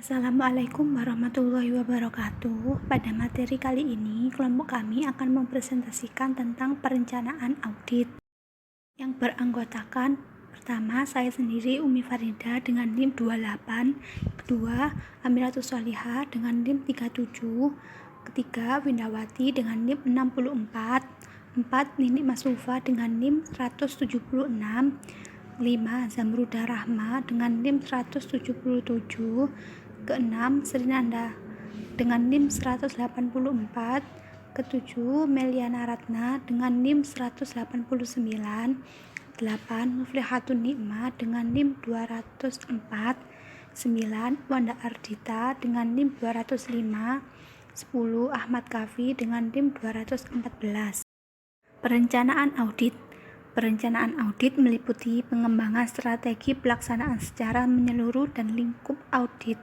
Assalamualaikum warahmatullahi wabarakatuh. Pada materi kali ini, kelompok kami akan mempresentasikan tentang perencanaan audit yang beranggotakan pertama, saya sendiri Umi Farida dengan NIM 28, kedua, Amiratus Sholihah dengan NIM 37, ketiga, Windawati dengan NIM 64, 4, Nini Masufa dengan NIM 176, 5. Zamruda Rahma dengan NIM 177, keenam Srinanda dengan NIM 184, ketujuh Meliana Ratna dengan NIM 189, 8. Muflihatun Nikmah dengan NIM 204, 9. Wanda Ardita dengan NIM 205, 10. Ahmad Kafi dengan NIM 214. Perencanaan audit. Perencanaan audit meliputi pengembangan strategi pelaksanaan secara menyeluruh dan lingkup audit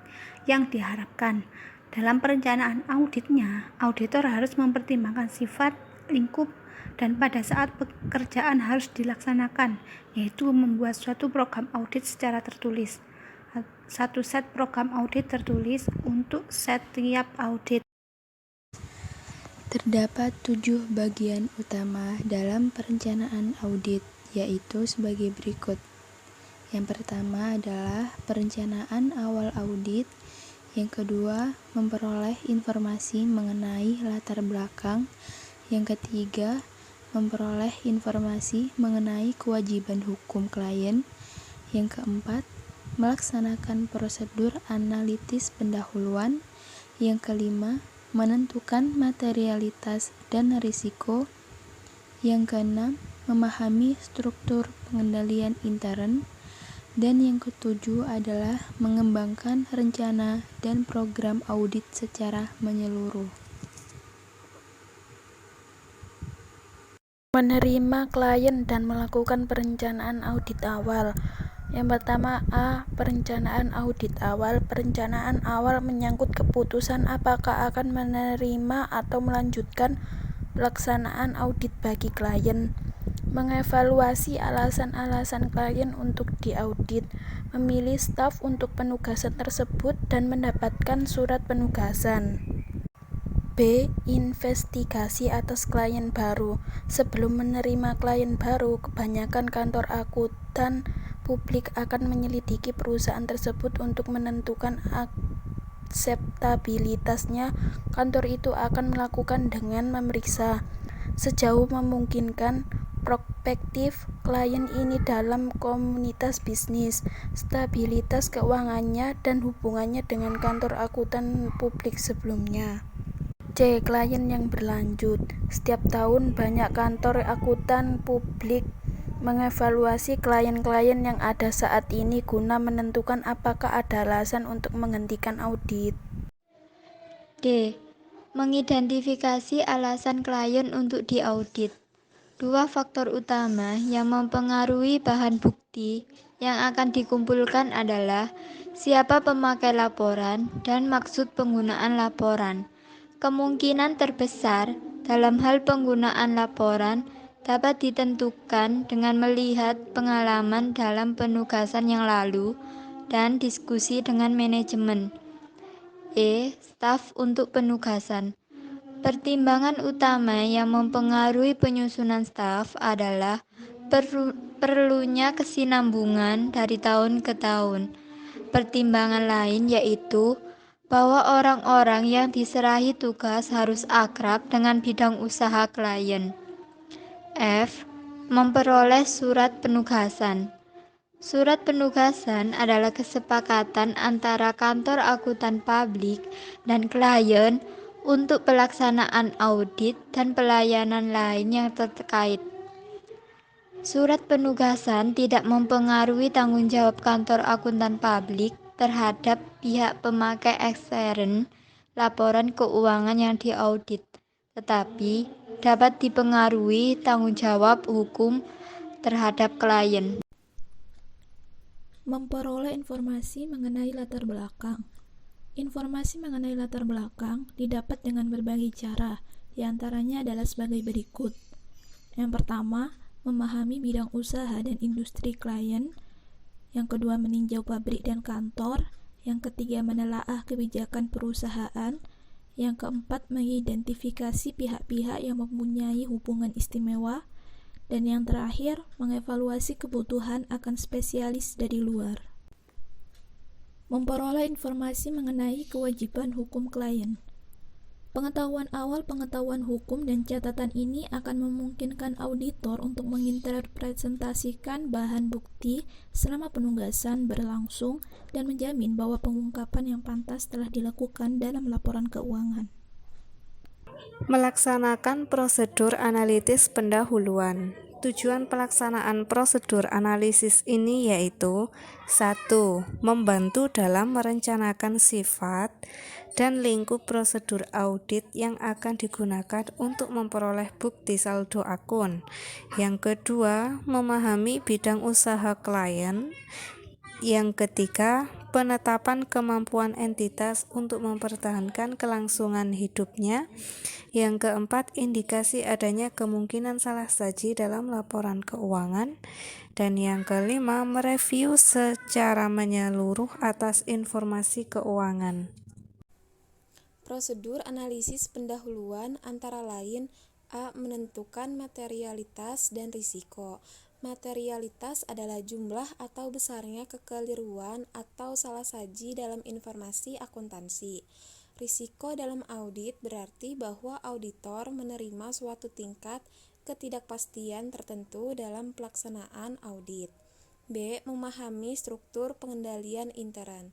yang diharapkan. Dalam perencanaan auditnya, auditor harus mempertimbangkan sifat, lingkup, dan pada saat pekerjaan harus dilaksanakan, yaitu membuat suatu program audit secara tertulis. Satu set program audit tertulis untuk setiap audit. Terdapat 7 bagian utama dalam perencanaan audit, yaitu sebagai berikut. Yang pertama adalah perencanaan awal audit. Yang kedua, memperoleh informasi mengenai latar belakang. Yang ketiga, memperoleh informasi mengenai kewajiban hukum klien. Yang keempat, melaksanakan prosedur analitis pendahuluan. Yang kelima, menentukan materialitas dan risiko. Yang keenam, memahami struktur pengendalian intern. Dan yang ketujuh adalah mengembangkan rencana dan program audit secara menyeluruh. Menerima klien dan melakukan perencanaan audit awal. Yang pertama A. Perencanaan audit awal. Perencanaan awal menyangkut keputusan apakah akan menerima atau melanjutkan pelaksanaan audit bagi klien. Mengevaluasi alasan-alasan klien untuk diaudit, memilih staf untuk penugasan tersebut dan mendapatkan surat penugasan. B. Investigasi atas klien baru. Sebelum menerima klien baru, kebanyakan kantor akuntan publik akan menyelidiki perusahaan tersebut untuk menentukan akseptabilitasnya. Kantor itu akan melakukan dengan memeriksa sejauh memungkinkan perspektif klien ini dalam komunitas bisnis, stabilitas keuangannya, dan hubungannya dengan kantor akuntan publik sebelumnya. C. Klien yang berlanjut. Setiap tahun banyak kantor akuntan publik mengevaluasi klien-klien yang ada saat ini guna menentukan apakah ada alasan untuk menghentikan audit. D. Mengidentifikasi alasan klien untuk diaudit. Dua faktor utama yang mempengaruhi bahan bukti yang akan dikumpulkan adalah siapa pemakai laporan dan maksud penggunaan laporan. Kemungkinan terbesar dalam hal penggunaan laporan dapat ditentukan dengan melihat pengalaman dalam penugasan yang lalu dan diskusi dengan manajemen. E. Staf untuk penugasan. Pertimbangan utama yang mempengaruhi penyusunan staf adalah perlunya kesinambungan dari tahun ke tahun. Pertimbangan lain yaitu bahwa orang-orang yang diserahi tugas harus akrab dengan bidang usaha klien. F. Memperoleh surat penugasan. Surat penugasan adalah kesepakatan antara kantor akuntan publik dan klien untuk pelaksanaan audit dan pelayanan lain yang terkait. Surat penugasan tidak mempengaruhi tanggung jawab kantor akuntan publik terhadap pihak pemakai ekstern laporan keuangan yang diaudit, tetapi dapat dipengaruhi tanggung jawab hukum terhadap klien. Memperoleh informasi mengenai latar belakang. Informasi mengenai latar belakang didapat dengan berbagai cara, di antaranya adalah sebagai berikut. Yang pertama, memahami bidang usaha dan industri klien. Yang kedua, meninjau pabrik dan kantor. Yang ketiga, menelaah kebijakan perusahaan. Yang keempat, mengidentifikasi pihak-pihak yang mempunyai hubungan istimewa. Dan yang terakhir, mengevaluasi kebutuhan akan spesialis dari luar. Memperoleh informasi mengenai kewajiban hukum klien. Pengetahuan awal pengetahuan hukum dan catatan ini akan memungkinkan auditor untuk menginterpretasikan bahan bukti selama penugasan berlangsung dan menjamin bahwa pengungkapan yang pantas telah dilakukan dalam laporan keuangan. Melaksanakan prosedur analitis pendahuluan. Tujuan pelaksanaan prosedur analisis ini yaitu 1. Membantu dalam merencanakan sifat dan lingkup prosedur audit yang akan digunakan untuk memperoleh bukti saldo akun. Yang kedua, memahami bidang usaha klien. Yang ketiga, penetapan kemampuan entitas untuk mempertahankan kelangsungan hidupnya. Yang keempat, indikasi adanya kemungkinan salah saji dalam laporan keuangan. Dan yang kelima, mereview secara menyeluruh atas informasi keuangan. Prosedur analisis pendahuluan antara lain: A. Menentukan materialitas dan risiko. Materialitas adalah jumlah atau besarnya kekeliruan atau salah saji dalam informasi akuntansi. Risiko dalam audit berarti bahwa auditor menerima suatu tingkat ketidakpastian tertentu dalam pelaksanaan audit. B. Memahami struktur pengendalian intern.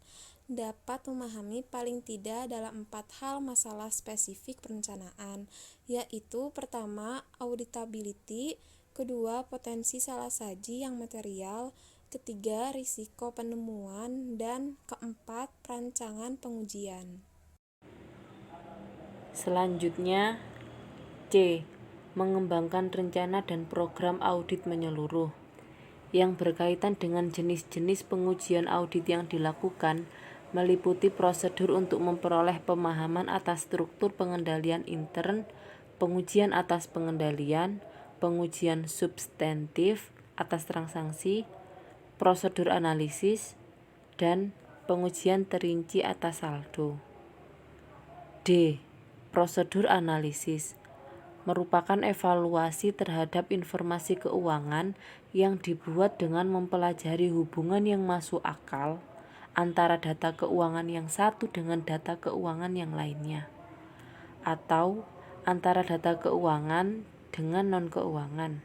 Dapat memahami paling tidak dalam 4 hal masalah spesifik perencanaan, yaitu pertama, auditability, kedua, potensi salah saji yang material, ketiga, risiko penemuan, dan keempat, perancangan pengujian. Selanjutnya, C. Mengembangkan rencana dan program audit menyeluruh. Yang berkaitan dengan jenis-jenis pengujian audit yang dilakukan, meliputi prosedur untuk memperoleh pemahaman atas struktur pengendalian intern, pengujian atas pengendalian, pengujian substantif atas transaksi, prosedur analisis, dan pengujian terinci atas saldo. D. Prosedur analisis merupakan evaluasi terhadap informasi keuangan yang dibuat dengan mempelajari hubungan yang masuk akal antara data keuangan yang satu dengan data keuangan yang lainnya, atau antara data keuangan dengan non-keuangan.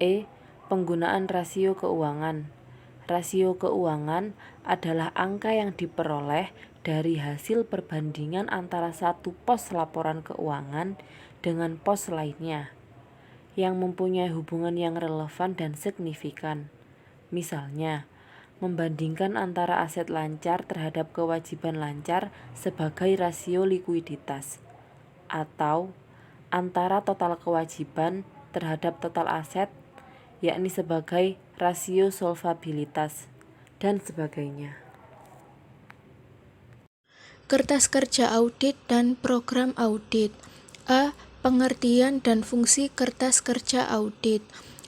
E. Penggunaan rasio keuangan. Rasio keuangan adalah angka yang diperoleh dari hasil perbandingan antara satu pos laporan keuangan dengan pos lainnya yang mempunyai hubungan yang relevan dan signifikan. Misalnya, membandingkan antara aset lancar terhadap kewajiban lancar sebagai rasio likuiditas, atau antara total kewajiban terhadap total aset, yakni sebagai rasio solvabilitas, dan sebagainya. Kertas kerja audit dan program audit. A. Pengertian dan fungsi kertas kerja audit.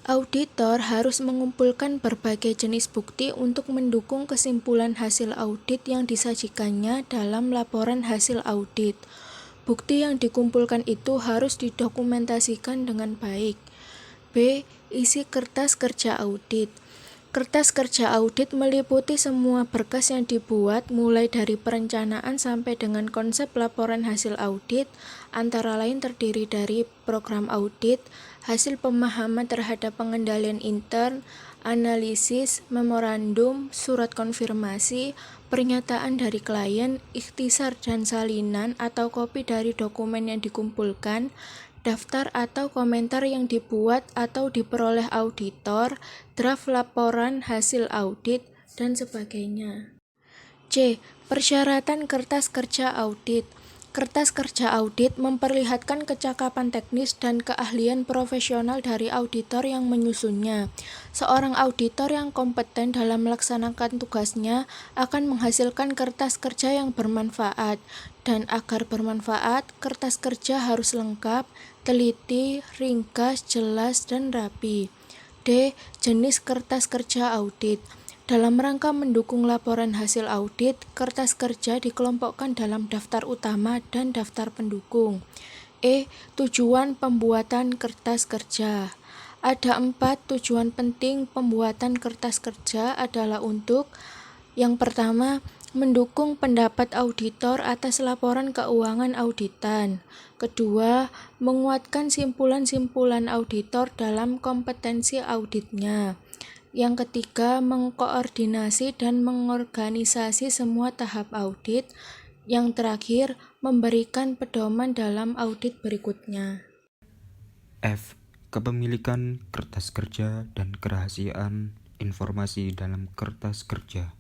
Auditor harus mengumpulkan berbagai jenis bukti untuk mendukung kesimpulan hasil audit yang disajikannya dalam laporan hasil audit. Bukti yang dikumpulkan itu harus didokumentasikan dengan baik. B. Isi kertas kerja audit. Kertas kerja audit meliputi semua berkas yang dibuat mulai dari perencanaan sampai dengan konsep laporan hasil audit, antara lain terdiri dari program audit, hasil pemahaman terhadap pengendalian intern, analisis, memorandum, surat konfirmasi, pernyataan dari klien, ikhtisar dan salinan atau kopi dari dokumen yang dikumpulkan, daftar atau komentar yang dibuat atau diperoleh auditor, draft laporan hasil audit, dan sebagainya. C. Persyaratan kertas kerja audit. Kertas kerja audit memperlihatkan kecakapan teknis dan keahlian profesional dari auditor yang menyusunnya. Seorang auditor yang kompeten dalam melaksanakan tugasnya akan menghasilkan kertas kerja yang bermanfaat. Dan agar bermanfaat, kertas kerja harus lengkap, teliti, ringkas, jelas, dan rapi. D. Jenis kertas kerja audit. Dalam rangka mendukung laporan hasil audit, kertas kerja dikelompokkan dalam daftar utama dan daftar pendukung. Tujuan pembuatan kertas kerja. Ada 4 tujuan penting pembuatan kertas kerja adalah untuk: yang pertama, mendukung pendapat auditor atas laporan keuangan auditan. Kedua, menguatkan simpulan-simpulan auditor dalam kompetensi auditnya. Yang ketiga, mengkoordinasi dan mengorganisasi semua tahap audit. Yang terakhir, memberikan pedoman dalam audit berikutnya. F. Kepemilikan kertas kerja dan kerahasiaan informasi dalam kertas kerja.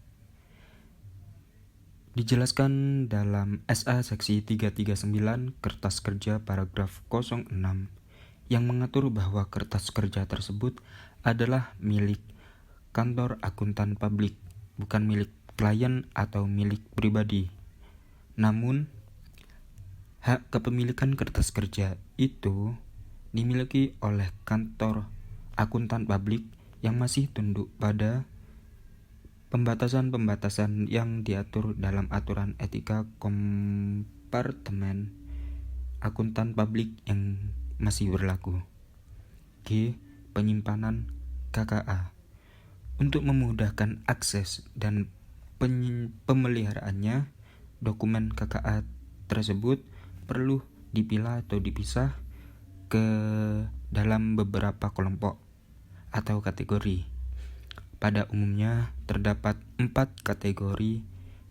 Dijelaskan dalam SA Seksi 339 Kertas Kerja paragraf 06 yang mengatur bahwa kertas kerja tersebut adalah milik kantor akuntan publik, bukan milik klien atau milik pribadi. Namun, hak kepemilikan kertas kerja itu dimiliki oleh kantor akuntan publik yang masih tunduk pada pembatasan-pembatasan yang diatur dalam aturan etika kompartemen akuntan publik yang masih berlaku. G. Penyimpanan KKA. Untuk memudahkan akses dan pemeliharaannya, dokumen KKA tersebut perlu dipilah atau dipisah ke dalam beberapa kelompok atau kategori. Pada umumnya terdapat 4 kategori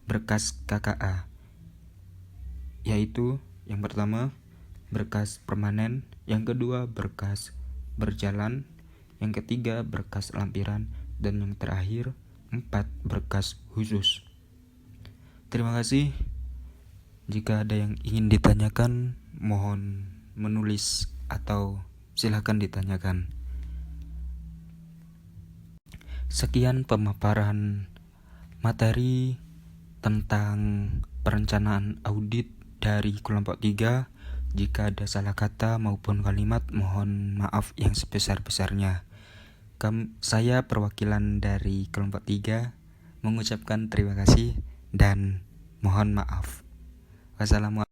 berkas KKA, yaitu yang pertama berkas permanen, yang kedua berkas berjalan, yang ketiga berkas lampiran, dan yang terakhir 4 berkas khusus. Terima kasih. Jika ada yang ingin ditanyakan, mohon menulis atau silakan ditanyakan. Sekian pemaparan materi tentang perencanaan audit dari kelompok 3. Jika ada salah kata maupun kalimat, mohon maaf yang sebesar-besarnya. Saya perwakilan dari kelompok 3 mengucapkan terima kasih dan mohon maaf. Wassalamualaikum.